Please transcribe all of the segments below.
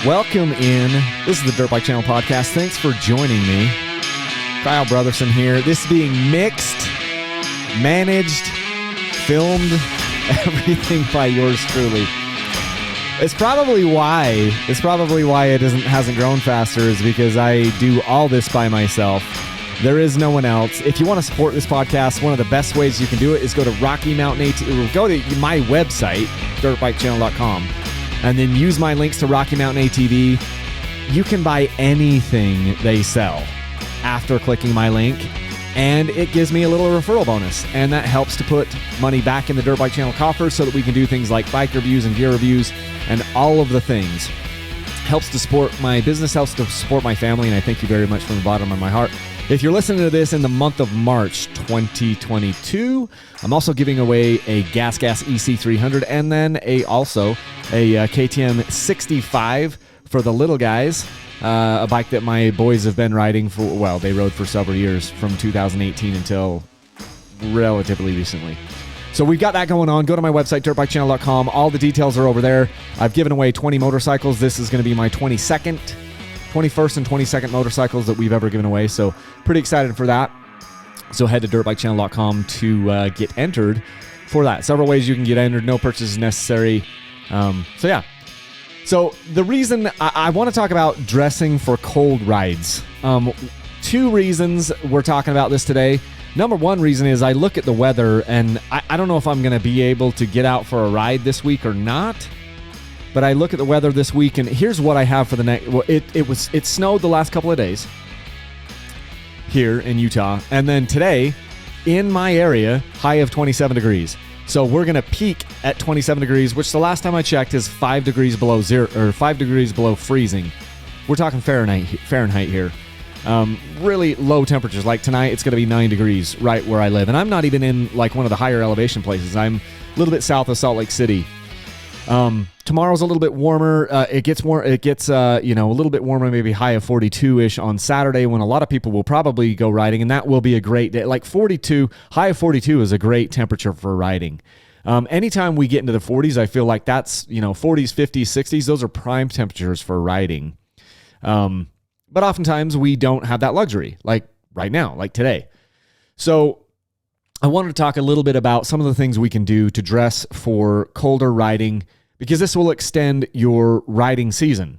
Welcome in. This is the Dirt Bike Channel podcast. Thanks for joining me. Kyle Brotherson here. This is being mixed, managed, filmed, everything by yours truly. It's probably why it hasn't grown faster is because I do all this by myself. There is no one else. If you want to support this podcast, one of the best ways you can do it is go to Rocky Mountain ATV. Go to my website, dirtbikechannel.com, and then use my links to Rocky Mountain ATV. You can buy anything they sell after clicking my link, and it gives me a little referral bonus, and that helps to put money back in the Dirt Bike Channel coffers so that we can do things like bike reviews and gear reviews and all of the things. Helps to support my business, helps to support my family, and I thank you very much from the bottom of my heart. If you're listening to this in the month of March 2022, I'm also giving away a GasGas EC 300 and then also a KTM 65 for the little guys, a bike that my boys have been riding for, well, they rode for several years from 2018 until relatively recently. So we've got that going on. Go to my website, dirtbikechannel.com. All the details are over there. I've given away 20 motorcycles. This is going to be my 21st and 22nd motorcycles that we've ever given away. So pretty excited for that. So head to dirtbikechannel.com to get entered for that. Several ways you can get entered. No purchase is necessary. So the reason I want to talk about dressing for cold rides. Two reasons we're talking about this today. Number one reason is I look at the weather and I don't know if I'm going to be able to get out for a ride this week or not. But I look at the weather this week, and here's what I have for the next. Well, it snowed the last couple of days here in Utah, and then today in my area, high of 27 degrees. So we're gonna peak at 27 degrees, which the last time I checked is 5 degrees below zero or 5 degrees below freezing. We're talking Fahrenheit here. Really low temperatures. Like tonight, it's gonna be 9 degrees right where I live, and I'm not even in like one of the higher elevation places. I'm a little bit south of Salt Lake City. Tomorrow's a little bit warmer. It gets a little bit warmer, maybe high of 42-ish on Saturday when a lot of people will probably go riding, and that will be a great day. Like 42, high of 42 is a great temperature for riding. Anytime we get into the 40s, I feel like that's, 40s, 50s, 60s, those are prime temperatures for riding. But oftentimes we don't have that luxury, like right now, like today. So I wanted to talk a little bit about some of the things we can do to dress for colder riding, because this will extend your riding season,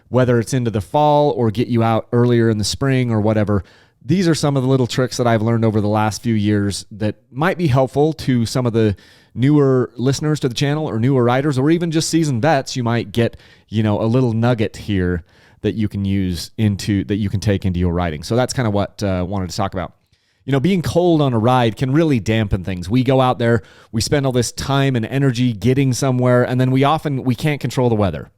whether it's into the fall or get you out earlier in the spring or whatever. These are some of the little tricks that I've learned over the last few years that might be helpful to some of the newer listeners to the channel or newer riders, or even just seasoned vets. You might get, a little nugget here that you can take into your riding. So that's kind of what I wanted to talk about. Being cold on a ride can really dampen things. We go out there, we spend all this time and energy getting somewhere, and then we can't control the weather.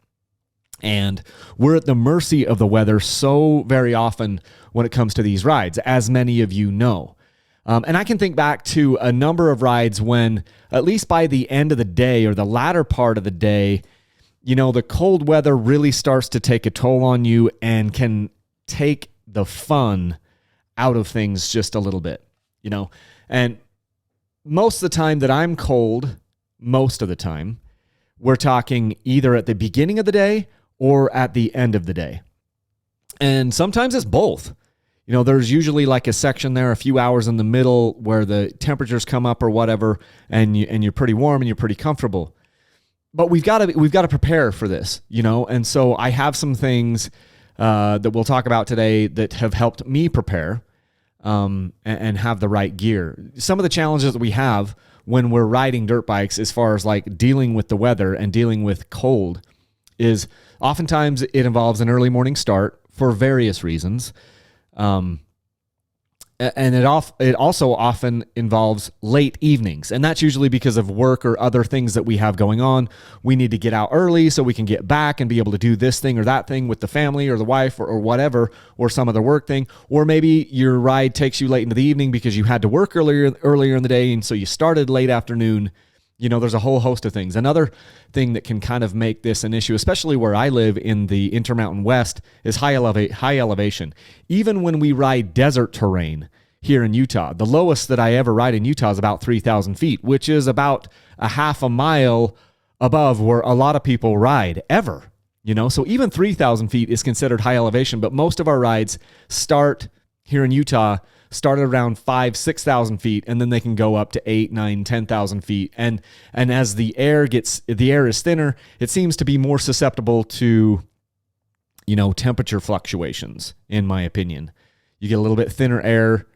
And we're at the mercy of the weather so very often when it comes to these rides, as many of you know. And I can think back to a number of rides when, at least by the end of the day or the latter part of the day, the cold weather really starts to take a toll on you and can take the fun out of things just a little bit, and most of the time that I'm cold, we're talking either at the beginning of the day or at the end of the day. And sometimes it's both. There's usually like a section there, a few hours in the middle where the temperatures come up or whatever, and you're pretty warm and you're pretty comfortable. But we've got to prepare for this, and so I have some things that we'll talk about today that have helped me prepare and have the right gear. Some of the challenges that we have when we're riding dirt bikes as far as like dealing with the weather and dealing with cold is oftentimes it involves an early morning start for various reasons. And it also often involves late evenings, and that's usually because of work or other things that we have going on. We need to get out early so we can get back and be able to do this thing or that thing with the family or the wife or whatever, or some other work thing. Or maybe your ride takes you late into the evening because you had to work earlier in the day, and so you started late afternoon. There's a whole host of things. Another thing that can kind of make this an issue, especially where I live in the Intermountain West, is high elevation. Even when we ride desert terrain here in Utah, the lowest that I ever ride in Utah is about 3,000 feet, which is about a half a mile above where a lot of people ride ever. So even 3,000 feet is considered high elevation, but most of our rides start here in Utah, start at around 5,000-6,000 feet, and then they can go up to 8,000, 9,000, 10,000 feet. And as the air is thinner, it seems to be more susceptible to, temperature fluctuations, in my opinion. You get a little bit thinner air.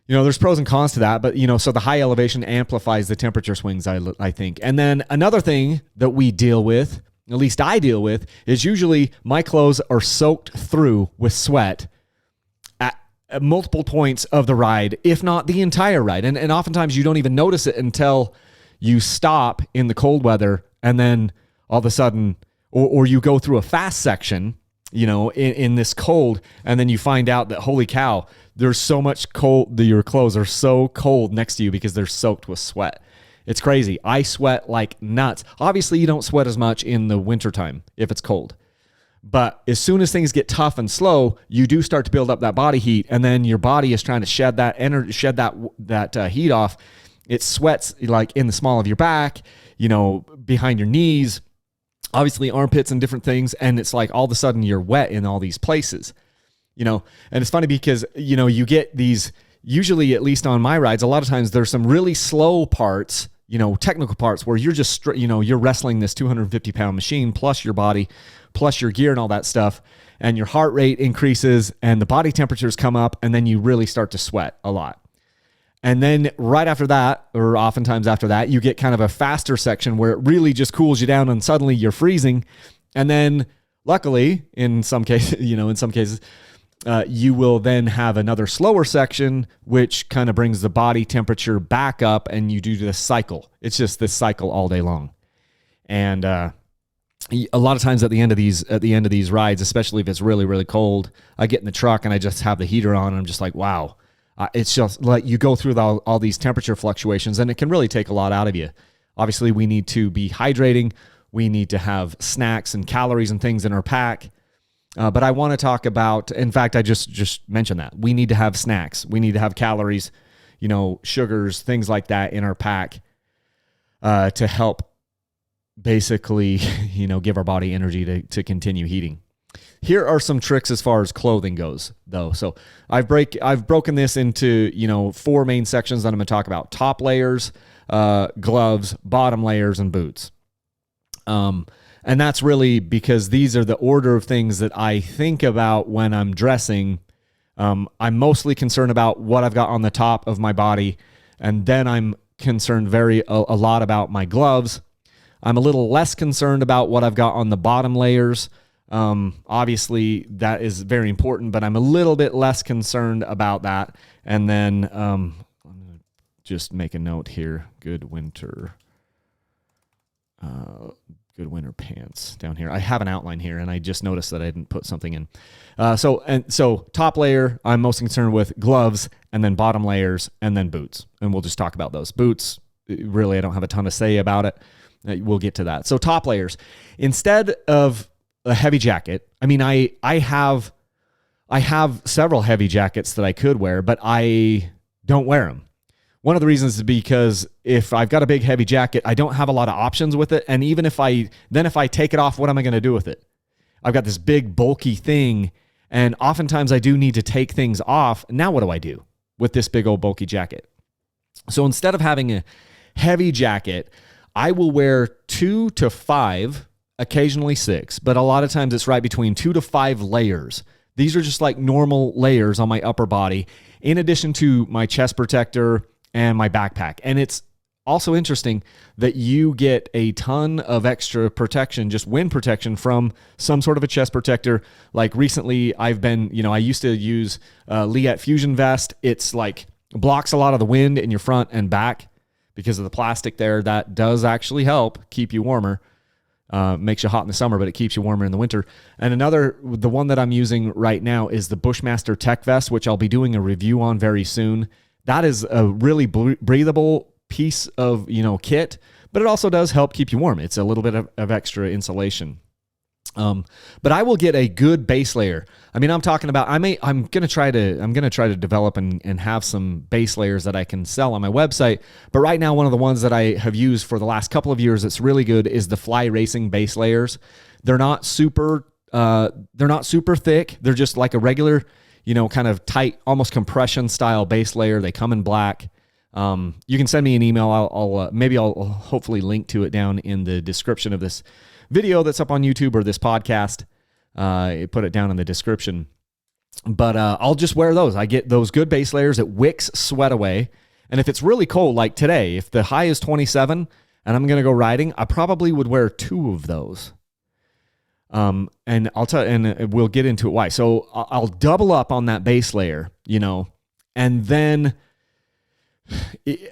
There's pros and cons to that, but, so the high elevation amplifies the temperature swings, I think. And then another thing that we deal with, at least I deal with, is usually my clothes are soaked through with sweat at multiple points of the ride, if not the entire ride. And oftentimes you don't even notice it until you stop in the cold weather, and then all of a sudden, or you go through a fast section, in this cold, and then you find out that, holy cow, there's so much cold, your clothes are so cold next to you because they're soaked with sweat. It's crazy. I sweat like nuts. Obviously, you don't sweat as much in the wintertime if it's cold. But as soon as things get tough and slow, you do start to build up that body heat, and then your body is trying to shed that energy, that heat off. It sweats like in the small of your back, behind your knees, obviously armpits and different things, and it's like all of a sudden you're wet in all these places. And it's funny because, you get these, usually at least on my rides, a lot of times there's some really slow parts, technical parts where you're just, you're wrestling this 250-pound machine plus your body, plus your gear and all that stuff, and your heart rate increases and the body temperatures come up, and then you really start to sweat a lot. And then right after that, or oftentimes after that, you get kind of a faster section where it really just cools you down and suddenly you're freezing. And then luckily, in some cases, you will then have another slower section, which kind of brings the body temperature back up, and you do this cycle. It's just this cycle all day long. And a lot of times at the end of these rides, especially if it's really, really cold, I get in the truck and I just have the heater on, and I'm just like, wow. It's just like you go through all these temperature fluctuations, and it can really take a lot out of you. Obviously, we need to be hydrating. We need to have snacks and calories and things in our pack. But I want to talk about, in fact, I just mentioned that. We need to have snacks. We need to have calories, sugars, things like that in our pack to help basically, give our body energy to continue heating. Here are some tricks as far as clothing goes, though. So I've broken this into, 4 main sections that I'm going to talk about: top layers, gloves, bottom layers, and boots. And that's really because these are the order of things that I think about when I'm dressing. I'm mostly concerned about what I've got on the top of my body, and then I'm concerned a lot about my gloves. I'm a little less concerned about what I've got on the bottom layers. Obviously that is very important, but I'm a little bit less concerned about that. And then, I'm going to just make a note here. Good winter pants down here. I have an outline here, and I just noticed that I didn't put something in. So top layer, I'm most concerned with gloves, and then bottom layers, and then boots. And we'll just talk about those. Boots, really, I don't have a ton to say about it. We'll get to that. So top layers, instead of a heavy jacket. I mean, I have several heavy jackets that I could wear, but I don't wear them. One of the reasons is because if I've got a big heavy jacket, I don't have a lot of options with it. And even if I take it off, what am I going to do with it? I've got this big bulky thing, and oftentimes I do need to take things off. Now what do I do with this big old bulky jacket? So instead of having a heavy jacket, I will wear 2 to 5, occasionally 6, but a lot of times it's right between 2 to 5 layers. These are just like normal layers on my upper body, in addition to my chest protector and my backpack. And it's also interesting that you get a ton of extra protection, just wind protection, from some sort of a chest protector. Like recently I used to use Liat Fusion vest. It's like blocks a lot of the wind in your front and back because of the plastic there. That does actually help keep you warmer. Makes you hot in the summer, but it keeps you warmer in the winter. And the one that I'm using right now is the Bushmaster Tech Vest, which I'll be doing a review on very soon. That is a really breathable piece of, kit, but it also does help keep you warm. It's a little bit of extra insulation. But I will get a good base layer. I mean, I'm talking about, I'm going to try to develop and have some base layers that I can sell on my website. But right now, one of the ones that I have used for the last couple of years that's really good is the Fly Racing base layers. They're not super thick. They're just like a regular, kind of tight, almost compression style base layer. They come in black. You can send me an email. I'll hopefully link to it down in the description of this video that's up on YouTube or this podcast. Put it down in the description. But I'll just wear those. I get those good base layers. It wicks sweat away. And if it's really cold, like today, if the high is 27 and I'm going to go riding, I probably would wear 2 of those. And we'll get into it why. So I'll double up on that base layer, and then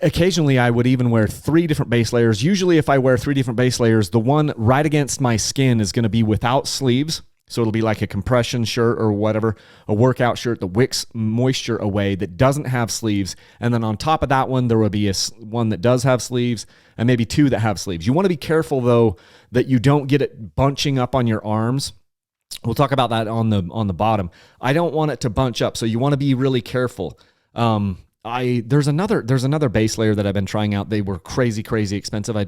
occasionally I would even wear 3 different base layers. Usually if I wear 3 different base layers, the one right against my skin is going to be without sleeves. So it'll be like a compression shirt or whatever, a workout shirt that wicks moisture away that doesn't have sleeves. And then on top of that one, there will be one that does have sleeves and maybe 2 that have sleeves. You want to be careful though that you don't get it bunching up on your arms. We'll talk about that on the bottom. I don't want it to bunch up. So you want to be really careful. There's another base layer that I've been trying out. They were crazy expensive. I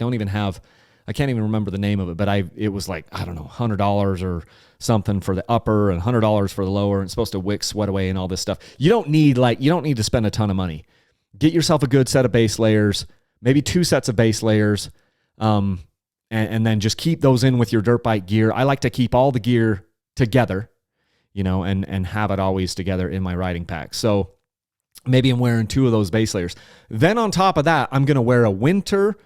can't even remember the name of it, but it was like, I don't know, $100 or something for the upper and $100 for the lower. And it's supposed to wick sweat away and all this stuff. You don't need to spend a ton of money. Get yourself a good set of base layers, maybe 2 sets of base layers. And then just keep those in with your dirt bike gear. I like to keep all the gear together, and have it always together in my riding pack. So maybe I'm wearing 2 of those base layers. Then on top of that, I'm going to wear a winter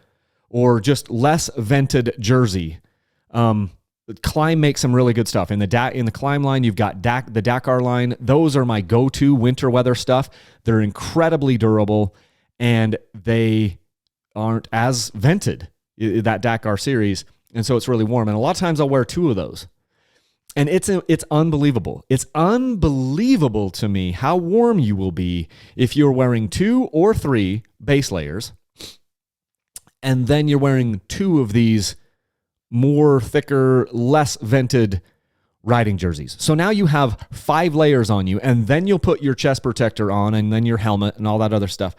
or just less vented jersey. Climb makes some really good stuff. In the Climb line, you've got the Dakar line. Those are my go-to winter weather stuff. They're incredibly durable, and they aren't as vented, that Dakar series, and so it's really warm. And a lot of times I'll wear 2 of those. And it's unbelievable. It's unbelievable to me how warm you will be if you're wearing 2 or 3 base layers, and then you're wearing 2 of these more thicker, less vented riding jerseys. So now you have 5 layers on you, and then you'll put your chest protector on, and then your helmet and all that other stuff.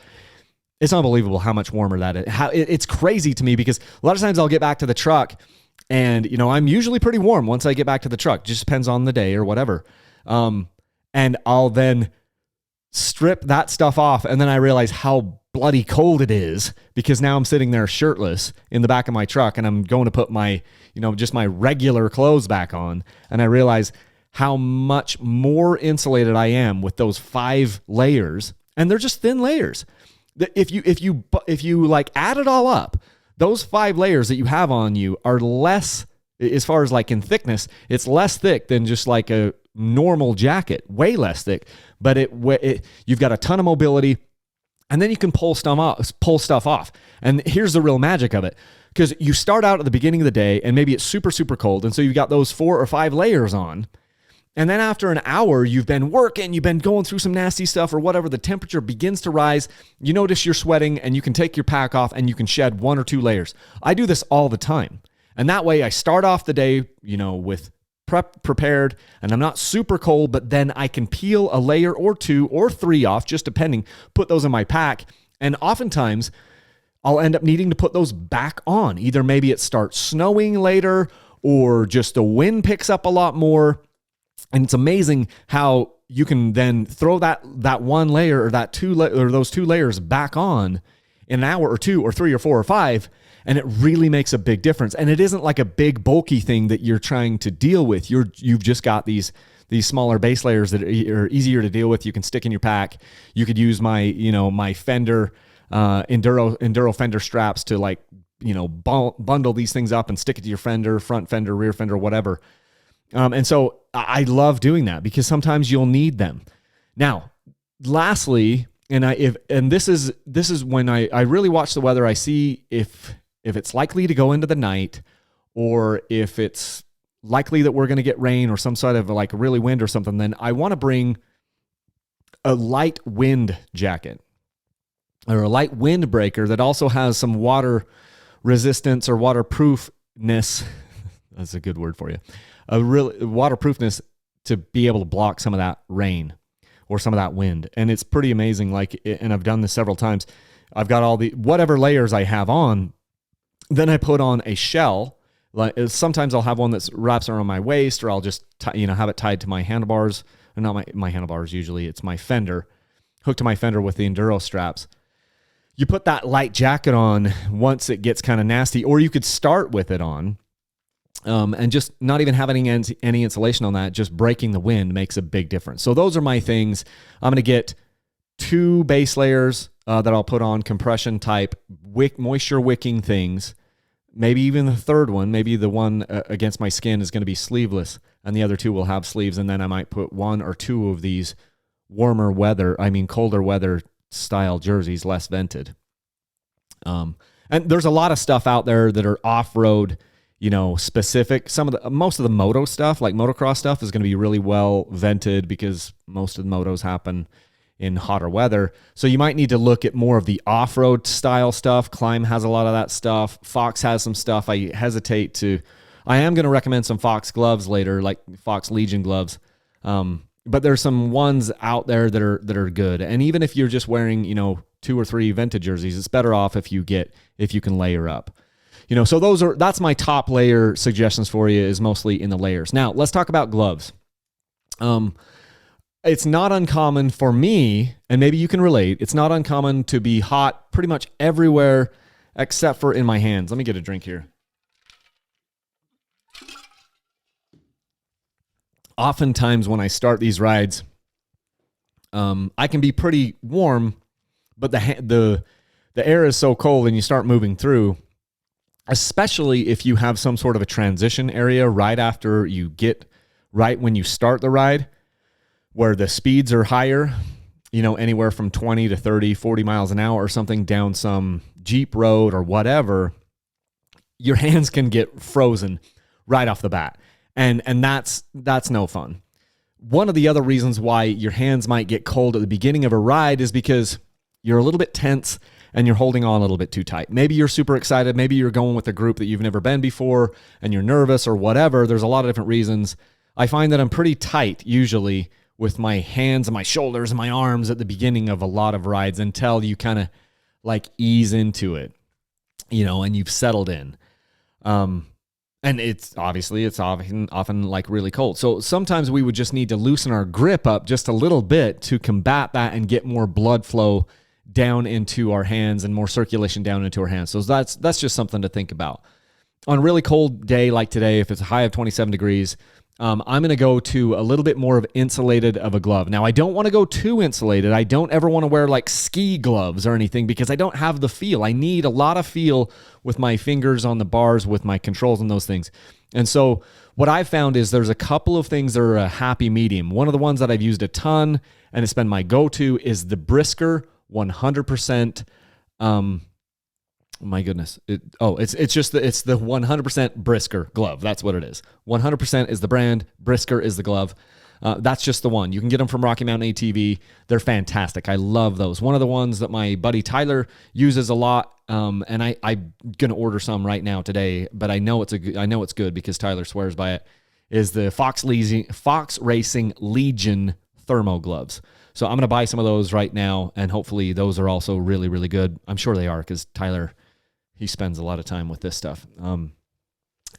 It's unbelievable how much warmer that is. It's crazy to me because a lot of times I'll get back to the truck, and I'm usually pretty warm once I get back to the truck. Just depends on the day or whatever. And I'll then strip that stuff off, and then I realize how bloody cold it is because now I'm sitting there shirtless in the back of my truck, and I'm going to put my, just my regular clothes back on, and I realize how much more insulated I am with those 5 layers, and they're just thin layers. If you like add it all up, those 5 layers that you have on you are less, as far as like in thickness, it's less thick than just like a normal jacket, way less thick, but you've got a ton of mobility, and then you can pull stuff off. And here's the real magic of it, because you start out at the beginning of the day and maybe it's super, super cold, and so you've got those 4 or 5 layers on, and then after an hour, you've been working, you've been going through some nasty stuff or whatever, the temperature begins to rise, you notice you're sweating, and you can take your pack off and you can shed 1 or 2 layers. I do this all the time. And that way I start off the day, with prepared, and I'm not super cold, but then I can peel a layer or 2 or 3 off, just depending, put those in my pack. And oftentimes I'll end up needing to put those back on. Either maybe it starts snowing later, or just the wind picks up a lot more. And it's amazing how you can then throw that 1 layer or those 2 layers back on in an hour or 2 or 3 or 4 or 5, and it really makes a big difference. And it isn't like a big bulky thing that you're trying to deal with. You've just got these smaller base layers that are easier to deal with. You can stick in your pack. You could use my Fender Enduro Fender straps to bundle these things up and stick it to your fender, front fender, rear fender, whatever. And so I love doing that because sometimes you'll need them. Now, lastly, this is when I really watch the weather. I see if it's likely to go into the night, or if it's likely that we're going to get rain or some sort of like really wind or something. Then I want to bring a light wind jacket or a light windbreaker that also has some water resistance or waterproofness. That's a good word for you. A real waterproofness to be able to block some of that rain or some of that wind. And it's pretty amazing. And I've done this several times. I've got all the whatever layers I have on, then I put on a shell. Like sometimes I'll have one that wraps around my waist, or I'll just have it tied to my handlebars. Or not my handlebars usually. It's my fender, hooked to my fender with the enduro straps. You put that light jacket on once it gets kind of nasty, or you could start with it on, and just not even having any insulation on that, just breaking the wind makes a big difference. So those are my things. I'm going to get 2 base layers that I'll put on, compression type, moisture wicking things. Maybe even the third one, maybe the one against my skin is going to be sleeveless, and the other 2 will have sleeves. And then I might put 1 or 2 of these colder weather style jerseys, less vented. And there's a lot of stuff out there that are off-road, specific. Most of the moto stuff, like motocross stuff, is going to be really well vented because most of the motos happen in hotter weather. So you might need to look at more of the off-road style stuff. Climb has a lot of that stuff. Fox has some stuff. I am going to recommend some Fox gloves later, like Fox Legion gloves. But there's some ones out there that are good. And even if you're just wearing, 2 or 3 vented jerseys, it's better off if you can layer up. So that's my top layer suggestions for you, is mostly in the layers. Now, let's talk about gloves. It's not uncommon for me, and maybe you can relate, it's not uncommon to be hot pretty much everywhere except for in my hands. Let me get a drink here. Oftentimes when I start these rides, I can be pretty warm, but the air is so cold and you start moving through, especially if you have some sort of a transition area right when you start the ride, where the speeds are higher, anywhere from 20 to 30, 40 miles an hour or something down some Jeep road or whatever, your hands can get frozen right off the bat. And that's no fun. One of the other reasons why your hands might get cold at the beginning of a ride is because you're a little bit tense and you're holding on a little bit too tight. Maybe you're super excited. Maybe you're going with a group that you've never been before and you're nervous or whatever. There's a lot of different reasons. I find that I'm pretty tight usually with my hands and my shoulders and my arms at the beginning of a lot of rides until you kind of like ease into it, and you've settled in. And it's often like really cold. So sometimes we would just need to loosen our grip up just a little bit to combat that and get more blood flow down into our hands and more circulation down into our hands. So that's just something to think about. On a really cold day like today, if it's a high of 27 degrees, I'm going to go to a little bit more of insulated of a glove. Now, I don't want to go too insulated. I don't ever want to wear like ski gloves or anything because I don't have the feel. I need a lot of feel with my fingers on the bars, with my controls and those things. And so what I've found is there's a couple of things that are a happy medium. One of the ones that I've used a ton and it's been my go-to is the Brisker 100%. My goodness. It's the 100% Brisker glove. That's what it is. 100% is the brand. Brisker is the glove. That's just the one. You can get them from Rocky Mountain ATV. They're fantastic. I love those. One of the ones that my buddy Tyler uses a lot, and I'm gonna order some right now today. But I know it's good because Tyler swears by it. Is the Fox Racing Legion thermo gloves. So I'm gonna buy some of those right now, and hopefully those are also really, really good. I'm sure they are because Tyler, he spends a lot of time with this stuff.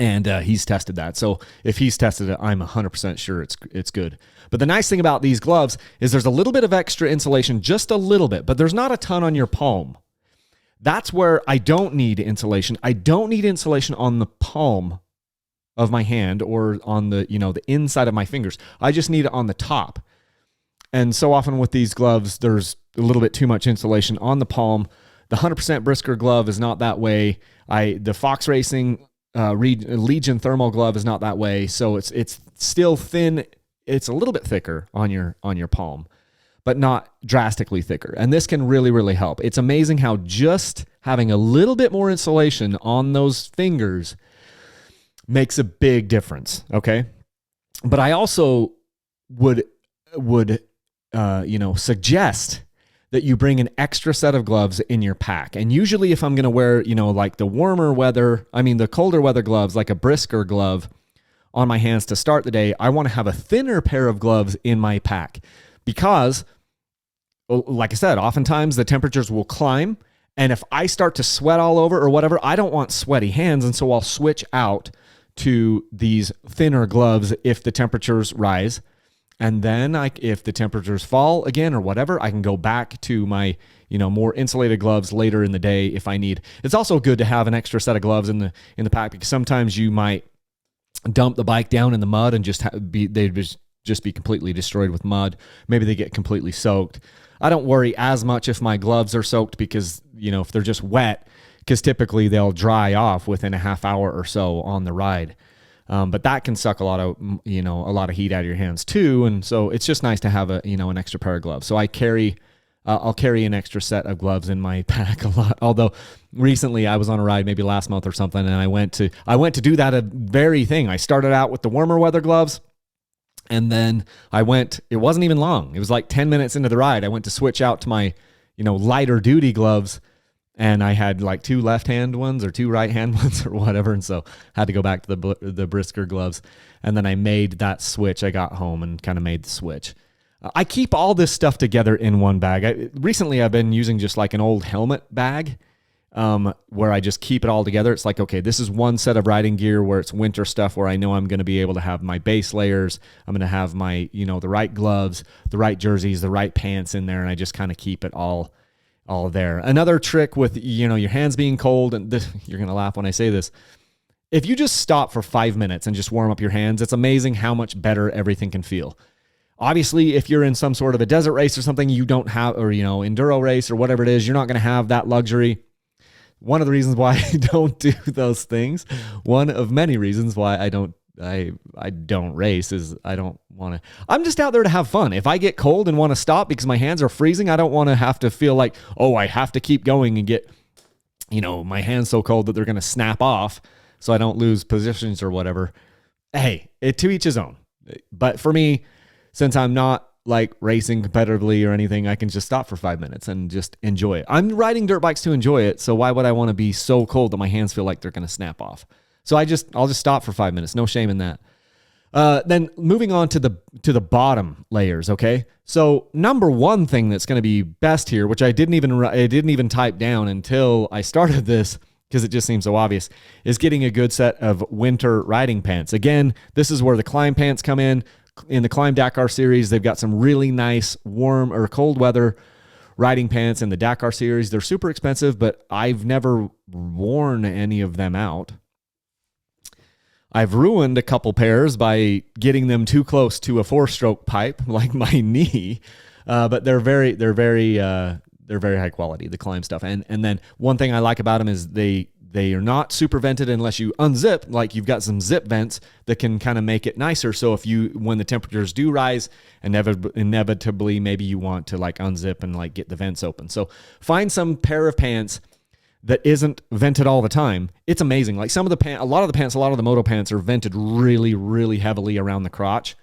And he's tested that. So if he's tested it, I'm 100% sure it's good. But the nice thing about these gloves is there's a little bit of extra insulation, just a little bit, but there's not a ton on your palm. That's where I don't need insulation. I don't need insulation on the palm of my hand or on the inside of my fingers. I just need it on the top. And so often with these gloves, there's a little bit too much insulation on the palm. The 100% Brisker glove is not that way. The Fox Racing Legion thermal glove is not that way. So it's still thin. It's a little bit thicker on your palm, but not drastically thicker. And this can really, really help. It's amazing how just having a little bit more insulation on those fingers makes a big difference. Okay. But I also would suggest that you bring an extra set of gloves in your pack. And usually if I'm going to wear, like the the colder weather gloves, like a brisker glove on my hands to start the day, I want to have a thinner pair of gloves in my pack because, like I said, oftentimes the temperatures will climb. And if I start to sweat all over or whatever, I don't want sweaty hands. And so I'll switch out to these thinner gloves if the temperatures rise. And then if the temperatures fall again or whatever, I can go back to my, more insulated gloves later in the day if I need. It's also good to have an extra set of gloves in the pack because sometimes you might dump the bike down in the mud and they'd just be completely destroyed with mud. Maybe they get completely soaked. I don't worry as much if my gloves are soaked because, if they're just wet, because typically they'll dry off within a half hour or so on the ride. But that can suck a lot of heat out of your hands too. And so it's just nice to have an extra pair of gloves. So I'll carry an extra set of gloves in my pack a lot. Although recently I was on a ride, maybe last month or something, and I went to do that very thing. I started out with the warmer weather gloves, and then it wasn't even long. It was like 10 minutes into the ride. I went to switch out to my, lighter duty gloves. And I had like 2 left-hand ones or 2 right-hand ones or whatever. And so I had to go back to the brisker gloves. And then I made that switch. I got home and kind of made the switch. I keep all this stuff together in one bag. Recently, I've been using just like an old helmet bag where I just keep it all together. It's like, okay, this is one set of riding gear where it's winter stuff where I know I'm going to be able to have my base layers. I'm going to have my, the right gloves, the right jerseys, the right pants in there. And I just kind of keep it all there. Another trick with, your hands being cold, and you're going to laugh when I say this. If you just stop for 5 minutes and just warm up your hands, it's amazing how much better everything can feel. Obviously, if you're in some sort of a desert race or something you don't have, or, enduro race or whatever it is, you're not going to have that luxury. One of the reasons why I don't do those things, one of many reasons why I don't race is I don't want to. I'm just out there to have fun. If I get cold and want to stop because my hands are freezing, I don't want to have to feel like, oh, I have to keep going and get, my hands so cold that they're going to snap off so I don't lose positions or whatever. Hey, to each his own. But for me, since I'm not like racing competitively or anything, I can just stop for 5 minutes and just enjoy it. I'm riding dirt bikes to enjoy it. So why would I want to be so cold that my hands feel like they're going to snap off? So I'll just stop for 5 minutes. No shame in that. Then moving on to the bottom layers. Okay. So number one thing that's going to be best here, which I didn't even type down until I started this because it just seems so obvious, is getting a good set of winter riding pants. Again, this is where the Climb pants come in. In the Climb Dakar series, they've got some really nice warm or cold weather riding pants in the Dakar series. They're super expensive, but I've never worn any of them out. I've ruined a couple pairs by getting them too close to a 4-stroke pipe, like my knee. But they're very high quality, the Climb stuff. And then one thing I like about them is they are not super vented unless you unzip. Like you've got some zip vents that can kind of make it nicer. So when the temperatures do rise, inevitably maybe you want to like unzip and like get the vents open. So find some pair of pants that isn't vented all the time. It's amazing. Like a lot of the moto pants are vented really, really heavily around the crotch.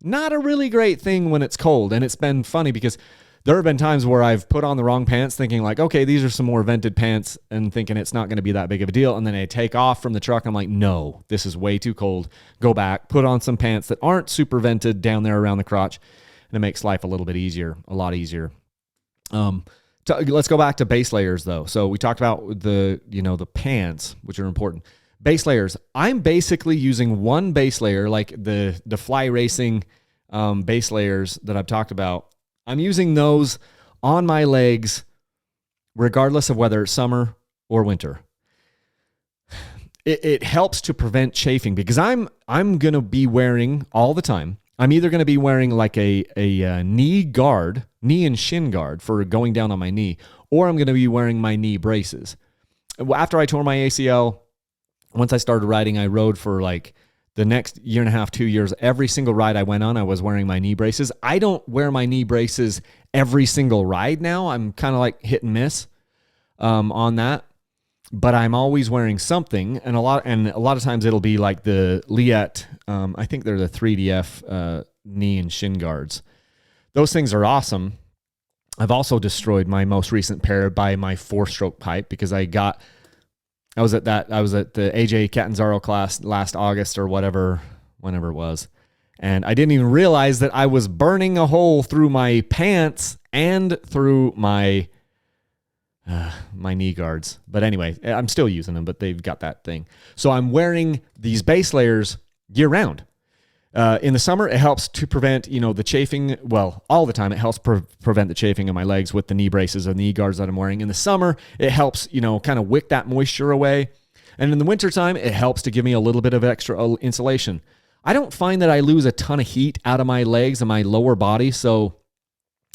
Not a really great thing when it's cold. And it's been funny because there have been times where I've put on the wrong pants thinking like, okay, these are some more vented pants and thinking it's not going to be that big of a deal. And then I take off from the truck. And I'm like, no, this is way too cold. Go back, put on some pants that aren't super vented down there around the crotch. And it makes life a little bit easier, a lot easier. Let's go back to base layers though. So we talked about the pants, which are important. Base layers. I'm basically using one base layer, like the Fly Racing base layers that I've talked about. I'm using those on my legs, regardless of whether it's summer or winter. It helps to prevent chafing because I'm going to be wearing all the time. I'm either going to be wearing like a knee and shin guard for going down on my knee, or I'm going to be wearing my knee braces. After I tore my ACL, once I started riding, I rode for like the next year and a half, 2 years. Every single ride I went on, I was wearing my knee braces. I don't wear my knee braces every single ride now. I'm kind of like hit and miss on that. But I'm always wearing something, and a lot of times it'll be like the Liet. I think they're the 3DF knee and shin guards. Those things are awesome. I've also destroyed my most recent pair by my 4-stroke pipe because I was at the AJ Catanzaro class last August or whenever it was. And I didn't even realize that I was burning a hole through my pants and through my knee guards. But anyway, I'm still using them, but they've got that thing. So I'm wearing these base layers year round. In the summer, it helps to prevent, the chafing. Well, all the time, it helps prevent the chafing of my legs with the knee braces or knee guards that I'm wearing. In the summer, it helps, kind of wick that moisture away. And in the wintertime, it helps to give me a little bit of extra insulation. I don't find that I lose a ton of heat out of my legs and my lower body. So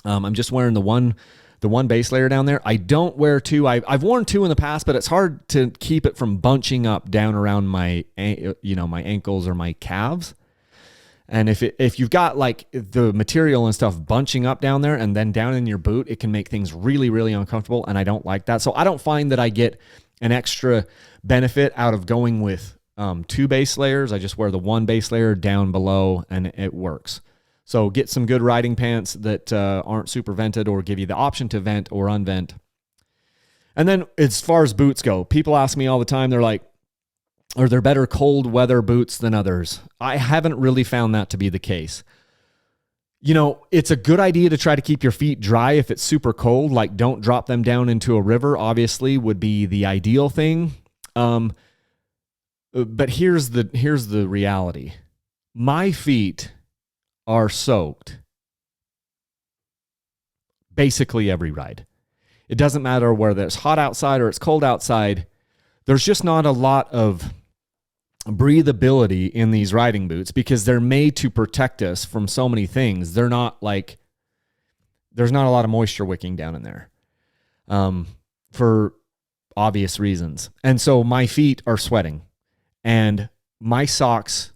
I'm just wearing the one base layer down there. I don't wear two. I've worn two in the past, but it's hard to keep it from bunching up down around my ankles or my calves. And if you've got like the material and stuff bunching up down there and then down in your boot, it can make things really, really uncomfortable. And I don't like that. So I don't find that I get an extra benefit out of going with two base layers. I just wear the one base layer down below and it works. So get some good riding pants that aren't super vented or give you the option to vent or unvent. And then as far as boots go, people ask me all the time, they're like, are there better cold weather boots than others? I haven't really found that to be the case. It's a good idea to try to keep your feet dry if it's super cold, like don't drop them down into a river, obviously would be the ideal thing. But here's the reality. My feet are soaked basically every ride. It doesn't matter whether it's hot outside or it's cold outside. There's just not a lot of breathability in these riding boots because they're made to protect us from so many things. They're not like, there's not a lot of moisture wicking down in there for obvious reasons. And so my feet are sweating and my socks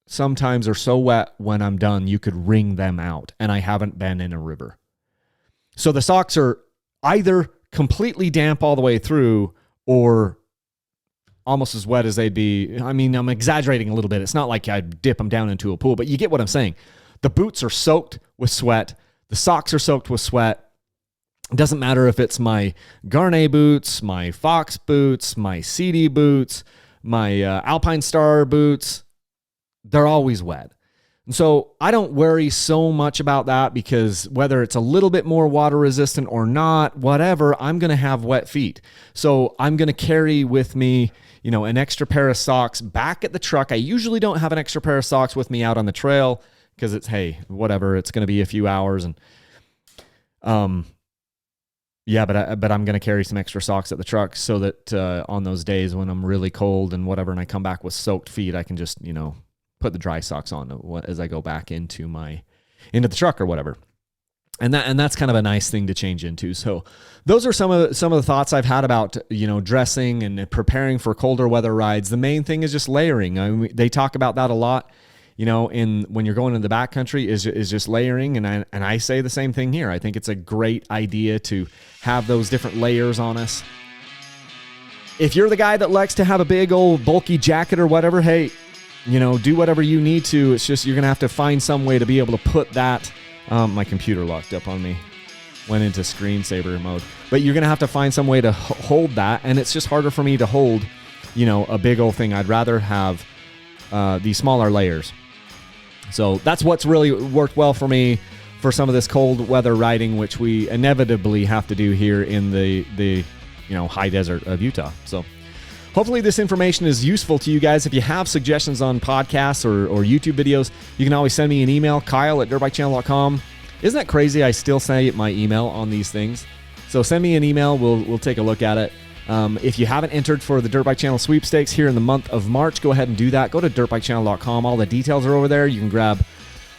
sometimes are so wet when I'm done, you could wring them out. And I haven't been in a river. So the socks are either completely damp all the way through or almost as wet as they'd be. I mean, I'm exaggerating a little bit. It's not like I'd dip them down into a pool, but you get what I'm saying. The boots are soaked with sweat. The socks are soaked with sweat. It doesn't matter if it's my Garnet boots, my Fox boots, my CD boots, my Alpine Star boots. They're always wet. And so I don't worry so much about that because whether it's a little bit more water resistant or not, whatever, I'm going to have wet feet. So I'm going to carry with me, an extra pair of socks back at the truck. I usually don't have an extra pair of socks with me out on the trail because it's, hey, whatever, it's going to be a few hours. And, but I'm going to carry some extra socks at the truck so that on those days when I'm really cold and whatever, and I come back with soaked feet, I can just, put the dry socks on as I go back into the truck or whatever. And that's kind of a nice thing to change into. So those are some of the thoughts I've had about, dressing and preparing for colder weather rides. The main thing is just layering. I mean, they talk about that a lot, when you're going into the backcountry is just layering. And I say the same thing here. I think it's a great idea to have those different layers on us. If you're the guy that likes to have a big old bulky jacket or whatever, hey, do whatever you need to. It's just you're going to have to find some way to be able to put that. My computer locked up on me. Went into screensaver mode. But you're going to have to find some way to hold that. And it's just harder for me to hold, a big old thing. I'd rather have these smaller layers. So that's what's really worked well for me for some of this cold weather riding, which we inevitably have to do here in the high desert of Utah. So hopefully this information is useful to you guys. If you have suggestions on podcasts or YouTube videos, you can always send me an email, kyle@dirtbikechannel.com. Isn't that crazy? I still say my email on these things. So send me an email. We'll take a look at it. If you haven't entered for the Dirt Bike Channel sweepstakes here in the month of March, go ahead and do that. Go to dirtbikechannel.com. All the details are over there. You can grab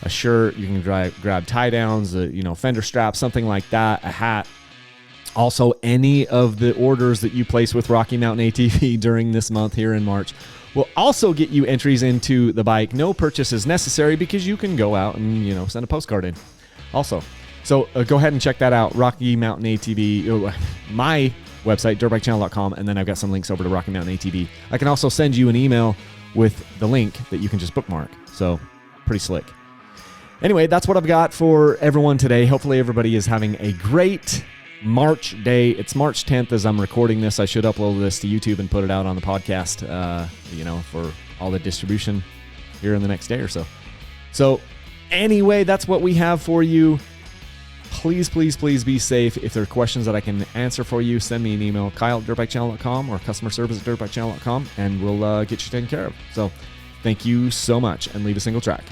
a shirt. You can grab tie downs, fender straps, something like that, a hat. Also, any of the orders that you place with Rocky Mountain ATV during this month here in March will also get you entries into the bike. No purchase is necessary because you can go out and, send a postcard in also. So go ahead and check that out, Rocky Mountain ATV, my website, dirtbikechannel.com, and then I've got some links over to Rocky Mountain ATV. I can also send you an email with the link that you can just bookmark. So pretty slick. Anyway, that's what I've got for everyone today. Hopefully everybody is having a great March day. It's March 10th as I'm recording this. I should upload this to YouTube and put it out on the podcast, for all the distribution here in the next day or so. So anyway, that's what we have for you. Please, please, please be safe. If there are questions that I can answer for you, send me an email, kyle@dirtbikechannel.com or customer service at dirtbikechannel.com, and we'll get you taken care of. So thank you so much, and leave a single track.